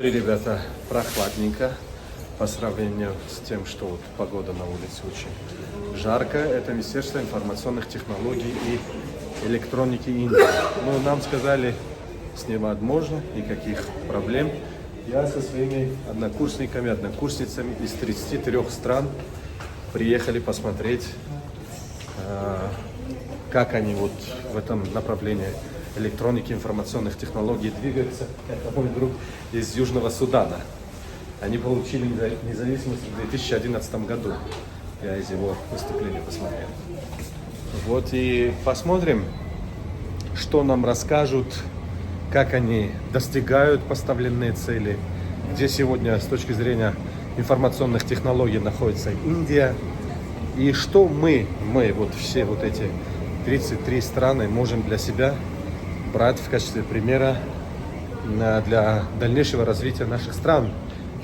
Ребята, прохладненько по сравнению с тем, что вот погода на улице очень жарко. Это Министерство информационных технологий и электроники Индии. Ну, нам сказали, невозможно, никаких проблем. Я со своими однокурсницами из 33 стран приехали посмотреть, как они вот в этом направлении электроники, информационных технологий двигаются. Это мой друг из Южного Судана. Они получили независимость в 2011 году. Я из его выступления посмотрел. Вот и посмотрим, что нам расскажут, как они достигают поставленные цели, где сегодня с точки зрения информационных технологий находится Индия, и что мы вот все вот эти 33 страны можем для себя брать в качестве примера для дальнейшего развития наших стран.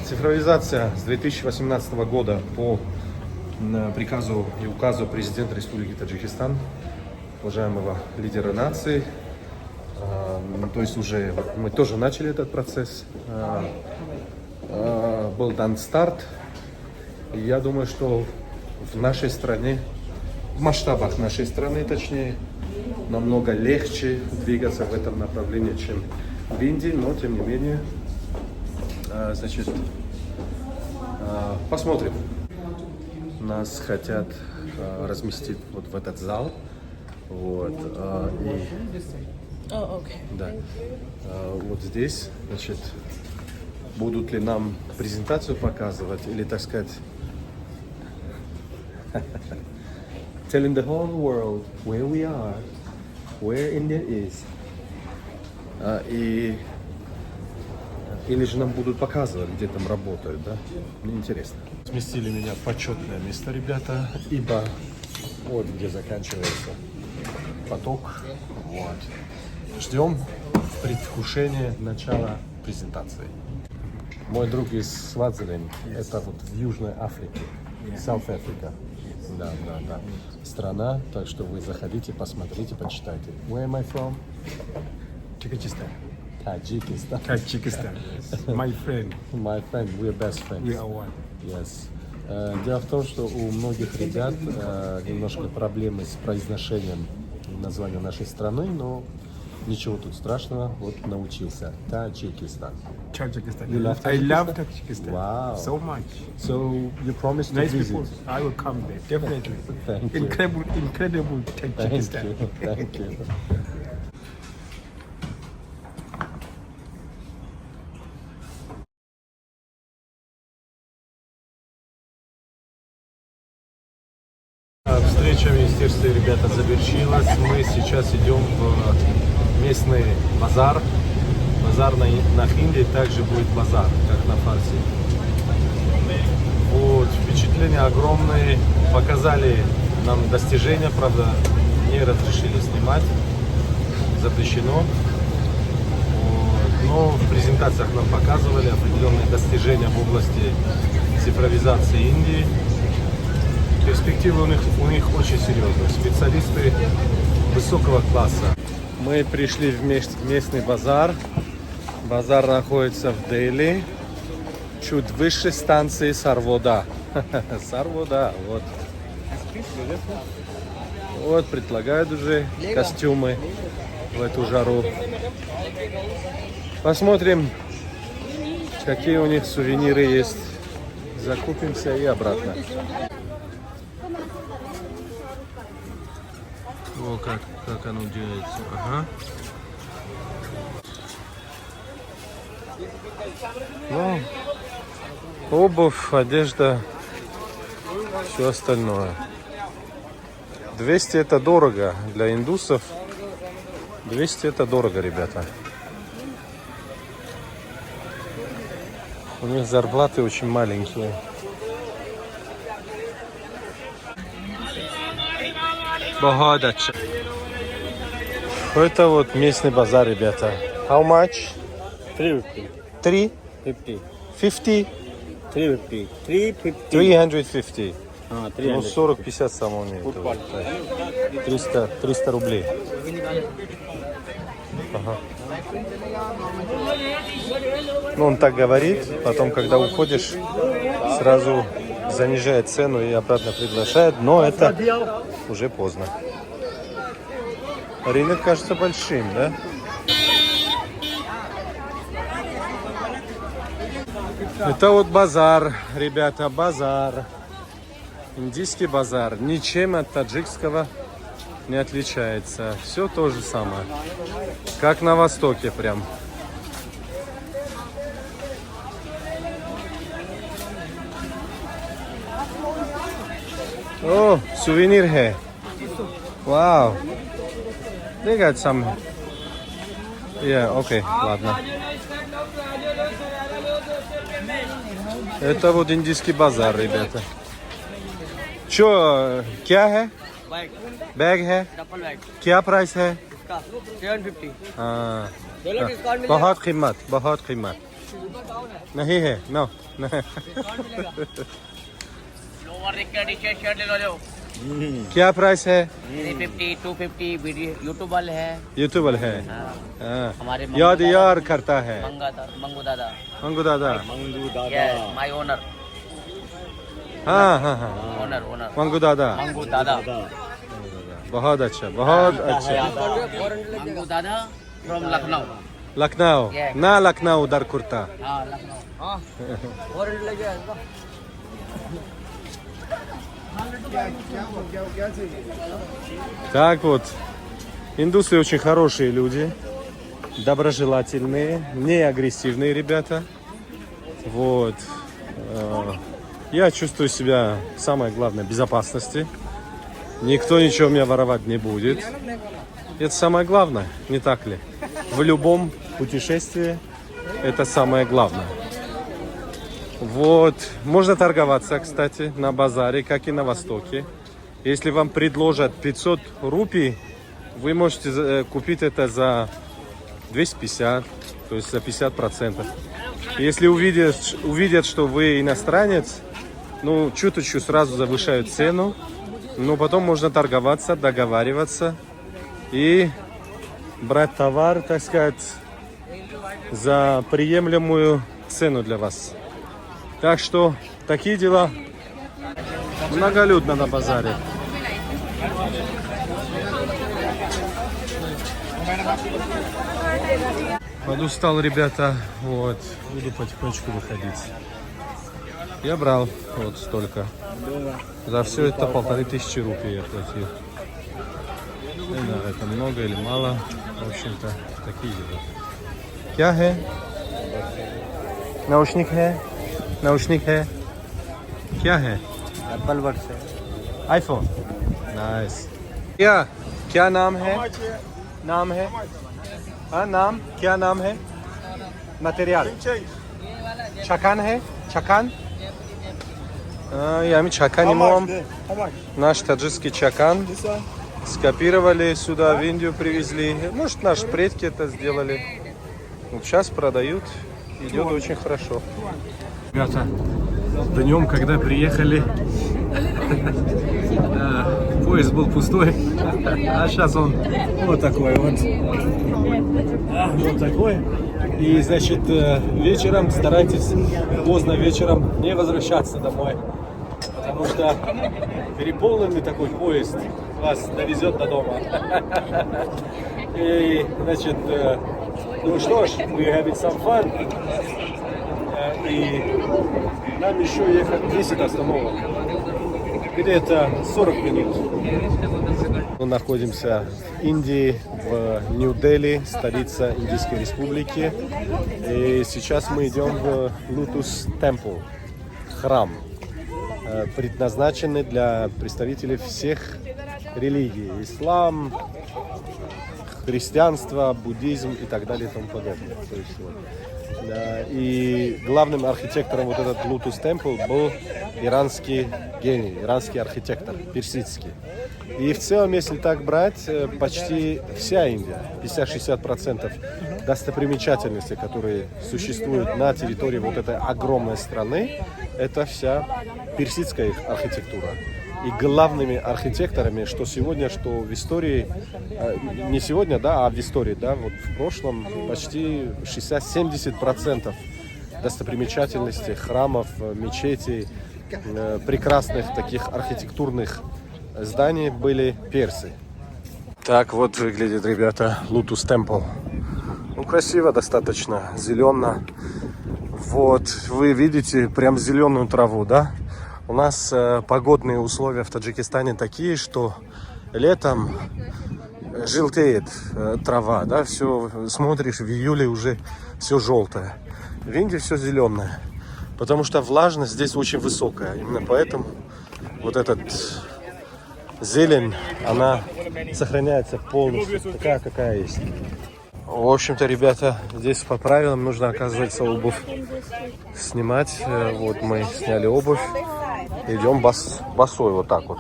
Цифровизация с 2018 года по приказу и указу президента Республики Таджикистан, уважаемого лидера нации. То есть уже мы тоже начали этот процесс. Был дан старт. И я думаю, что в нашей стране, в масштабах нашей страны, точнее, намного легче двигаться в этом направлении, чем в Индии, но тем не менее, значит, посмотрим. Нас хотят разместить вот в этот зал, вот, да, вот здесь, значит, будут ли нам презентацию показывать или, так сказать, telling the whole world where we are, where India is. Или же нам будут показывать, где там работают, да? Мне интересно. Сместили меня в почетное место, ребята, ибо вот где заканчивается поток. Вот. Ждем в предвкушении начала презентации. Мой друг из Свазиленд, это вот в Южной Африке, South Africa. Да. Страна, так что вы заходите, посмотрите, почитайте. Where am I from? Tajikistan. Tajikistan. Tajikistan. My friend. My friend, we're best friends. We are one. Yes. Дело в том, что у многих ребят немножко проблемы с произношением названия нашей страны, но ничего тут страшного, вот научился. Таджикистан. Tajikistan. You love I love Tajikistan? Tajikistan. Wow. So much. So you promised to Nice visit? people. I will come there. Definitely. Thank you. Incredible Thank Tajikistan. you. Thank you. Встреча в министерстве, ребята, завершилась. Мы сейчас идем в местный базар. Базар на хинди также будет базар, как на фарси. Вот, впечатления огромные. Показали нам достижения, правда, не разрешили снимать. Запрещено. Вот. Но в презентациях нам показывали определенные достижения в области цифровизации Индии. Перспективы у них очень серьезные. Специалисты высокого класса. Мы пришли в местный базар. Базар находится в Дели, чуть выше станции Сарвода. Сарвода, вот. Вот, предлагают уже костюмы в эту жару. Посмотрим, какие у них сувениры есть. Закупимся и обратно. О, как оно делается. Ага. Ну, обувь, одежда, все остальное. 200 это дорого для индусов. 200 это дорого, ребята. У них зарплаты очень маленькие. Это вот местный базар, ребята. How much? 350. 3? 50. 50? 350. 350. 350. Ну, 300. 40-50 само умеет. 300 рублей. Ага. Ну, он так говорит, потом, когда уходишь, сразу занижает цену и обратно приглашает, но это уже поздно. Рынок кажется большим, да? Это вот базар, ребята, базар. Индийский базар. Ничем от таджикского не отличается. Все то же самое. Как на Востоке прям. О, сувенир है. Вау. देखा сам. Окей, ладно. Это вот индийский базар, ребята. Чё, क्या है? बैग है? क्या प्राइस है? 750 हाँ, बहुत कीमत नहीं है, नो लोअर टी शर्ट ले लो क्या प्राइस है? 350 250 वीडियो यूट्यूबर है यूट्यूबर है, हाँ। हमारे यार करता है मंगू दादा मंगू दादा, माय ओनर हाँ, ओनर मंगू दादा, मंगू दादा बहुत अच्छा मंगू दादा फ्रॉम लखनऊ लखनऊ ना लखनऊ दर कुर्ता. हाँ लखनऊ Так вот, индусы очень хорошие люди, доброжелательные, не агрессивные ребята. Вот. Я чувствую себя, самое главное, в безопасности. Никто ничего у меня воровать не будет. Это самое главное, не так ли? В любом путешествии это самое главное. Вот. Можно торговаться, кстати, на базаре, как и на Востоке. Если вам предложат 500 рупий, вы можете купить это за 250, то есть за 50%. Если увидят, что вы иностранец, ну, чуточку сразу завышают цену, но потом можно торговаться, договариваться и брать товар, так сказать, за приемлемую цену для вас. Так что такие дела. Многолюдно на базаре. Подустал, ребята. Вот. Буду потихонечку выходить. Я брал вот столько. За все это 1500 рупий я платил. Не знаю, это много или мало. В общем-то, такие дела. क्या है? नाउशनिक है क्या है? एप्पल वर्ड से आईफोन. नाइस. क्या नाम है? नाम क्या नाम है? मटेरियल чакан है? чакан? Я чакан имам. Наш таджикский чакан скопировали сюда, в Индию привезли. Может, наши предки это сделали. Вот сейчас продают. Идет очень хорошо. Ребята, днем, когда приехали, поезд был пустой, а сейчас он вот такой вот. Вот такой. И, значит, вечером старайтесь поздно вечером не возвращаться домой, потому что переполненный такой поезд вас довезет до дома. И, значит, ну что ж, we having some fun. И нам еще ехать 10 остановок. Где-то 40 минут. Мы находимся в Индии, в Нью-Дели, столица Индийской Республики. И сейчас мы идем в Lotus Temple, храм, предназначенный для представителей всех религий. Ислам, христианство, буддизм и так далее и тому подобное. То есть, вот. И главным архитектором вот этот Lotus Temple был иранский гений, иранский архитектор, персидский. И в целом, если так брать, почти вся Индия, 50-60% достопримечательностей, которые существуют на территории вот этой огромной страны, это вся персидская архитектура. И главными архитекторами, что сегодня, что в истории, не сегодня, да, а в истории, да, вот в прошлом почти 60-70% достопримечательностей, храмов, мечетей, прекрасных таких архитектурных зданий были персы. Так вот выглядит, ребята, Lotus Temple. Ну, красиво достаточно, зелено. Вот, вы видите прям зеленую траву, да? У нас погодные условия в Таджикистане такие, что летом желтеет трава, да? Все, смотришь, в июле уже все желтое. В Индии все зеленое, потому что влажность здесь очень высокая. Именно поэтому вот этот зелень, она сохраняется полностью такая, какая есть. В общем-то, ребята, здесь по правилам нужно, оказывается, обувь снимать. Вот мы сняли обувь. Идем босой вот так вот.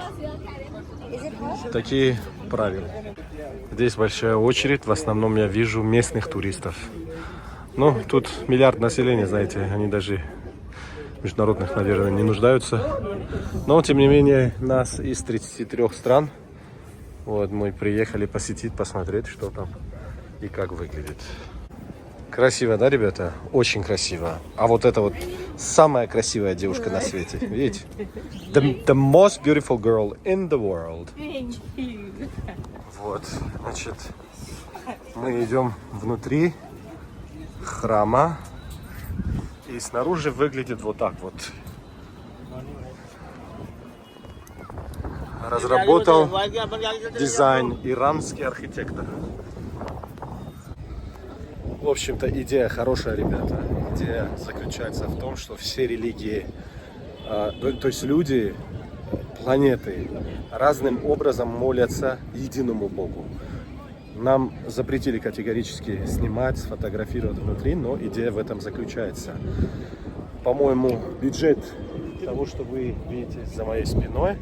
Такие правила. Здесь большая очередь. В основном я вижу местных туристов. Ну, тут миллиард населения, знаете, они даже международных, наверное, не нуждаются. Но, тем не менее, нас из 33 стран. Вот мы приехали посетить, посмотреть, что там и как выглядит. Красиво, да, ребята? Очень красиво. А вот это вот самая красивая девушка на свете. Видите? The most beautiful girl in the world. Вот, значит, мы идем внутри храма. И снаружи выглядит вот так вот. Разработал дизайн иранский архитектор. В общем-то, идея хорошая, ребята. Идея заключается в том, что все религии, то есть люди планеты разным образом молятся единому Богу. Нам запретили категорически снимать, сфотографировать внутри, но идея в этом заключается. По-моему, бюджет того, что вы видите за моей спиной,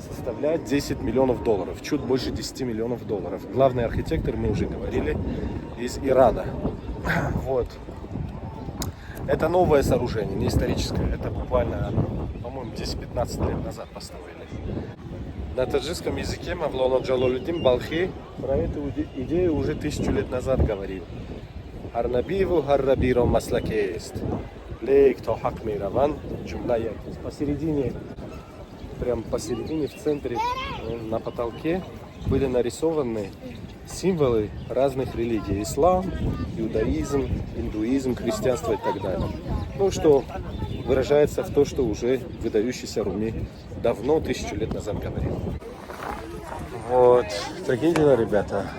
составляет 10 миллионов долларов, чуть больше 10 миллионов долларов. Главный архитектор, мы уже говорили, из Ирана. Вот. Это новое сооружение, не историческое. Это буквально, по-моему, 10-15 лет назад построили. На таджикском языке Мавлана Джалалуддин Балхи про эту идею уже 1000 лет назад говорил. Арнабиву харрабиром маслакест. Лейк то хакми раван джумлая. Посередине, прям посередине, в центре, на потолке были нарисованы символы разных религий. Ислам, иудаизм, индуизм, христианство и так далее. Ну, что выражается в том, что уже выдающийся Руми давно, 1000 лет назад говорил. Вот, такие дела, ребята.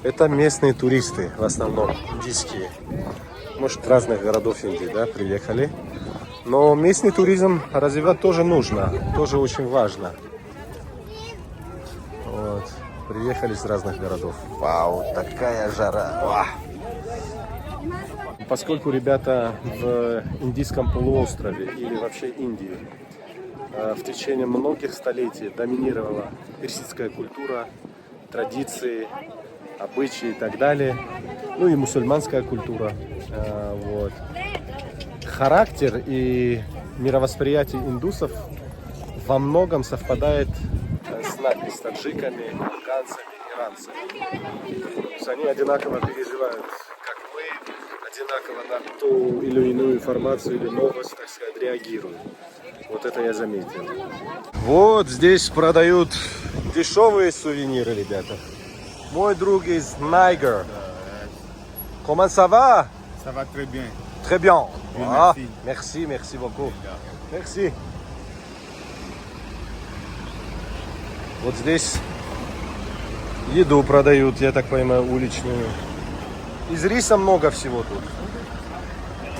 Это местные туристы, в основном, индийские. Может, разных городов Индии, да, приехали. Но местный туризм развивать тоже нужно, тоже очень важно. Вот, приехали с разных городов. Вау, такая жара. Вау. Поскольку, ребята, в Индийском полуострове или вообще Индии в течение многих столетий доминировала персидская культура, традиции, обычаи и так далее, ну и мусульманская культура. Вот. Характер и мировосприятие индусов во многом совпадает с нами, с таджиками, афганцами, иранцами. То есть они одинаково переживают, как мы, одинаково на ту или иную информацию или новость, так сказать, реагируют. Вот это я заметил. Вот здесь продают дешевые сувениры, ребята. Мой друг из Niger. Comment ça va? Ça va très bien. Très bien. Oui, Ah, merci. merci beaucoup. Merci. Вот здесь еду продают, я так понимаю, уличную. Из риса много всего тут.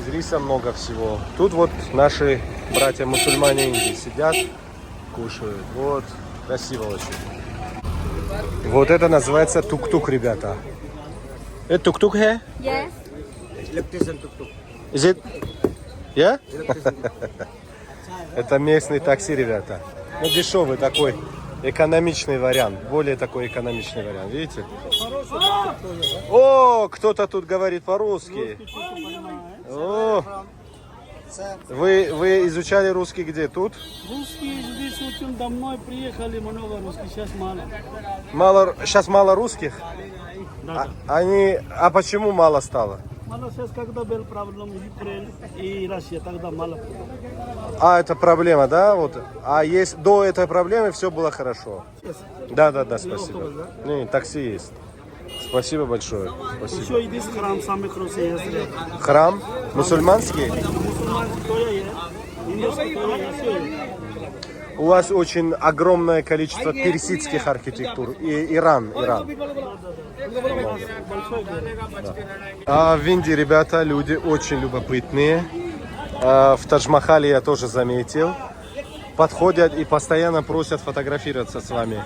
Из риса много всего. Тут вот наши братья-мусульмане Индии сидят, кушают. Вот, красиво очень. Вот это называется тук-тук, ребята. Это тук-тук, है? Yes. Is it? Yeah? Это местный такси, ребята. Ну, дешевый такой, экономичный вариант. Более такой экономичный вариант, видите? О, кто-то тут говорит по-русски. О, вы изучали русский где? Тут? Русские здесь очень давно приехали, много русских, сейчас мало. Мало, сейчас мало русских? Да. А почему мало стало? Мало сейчас, когда был проблем Украины и Россия, тогда мало. А, это проблема, да? Вот. А есть до этой проблемы все было хорошо. Да, спасибо. Не, такси есть. Спасибо большое. Спасибо. Еще иди с храм, самый красивый есть. Храм мусульманский? Мусульманский тоже есть. Индийский тоже есть. Всё есть. У вас очень огромное количество персидских архитектур. И Иран. Большой город. А в Индии, ребята, люди очень любопытные. В Тадж-Махале я тоже заметил. Подходят и постоянно просят фотографироваться с вами.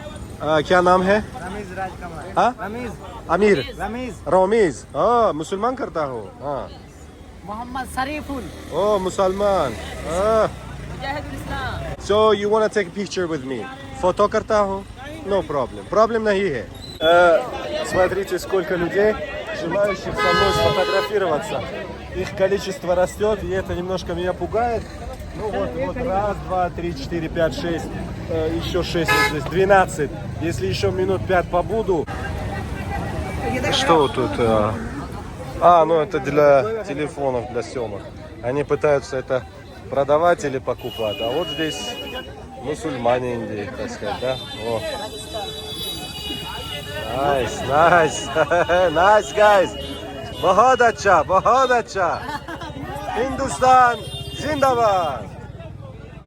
Кя нам хэ? Ramiz Rajkumar. А? Ramiz. Амир. Ramiz. Рамиз. Мусульман карта хо? Muhammad Sariful. О, мусульман. Mujahidul Islam. So you want to take a picture with me? Фото карта хо? No problem. Проблем не Смотрите, сколько людей, желающих со мной сфотографироваться. Их количество растет, и это немножко меня пугает. Ну вот, раз, два, три, четыре, пять, шесть, еще 6 здесь, 12. Если еще минут 5 побуду. Что тут? Ну это для телефонов, для съемок. Они пытаются это продавать или покупать. А вот здесь мусульмане Индии, так сказать, да? О. Nice, nice, guys. बहुत अच्छा, Hindustan, Zindabad.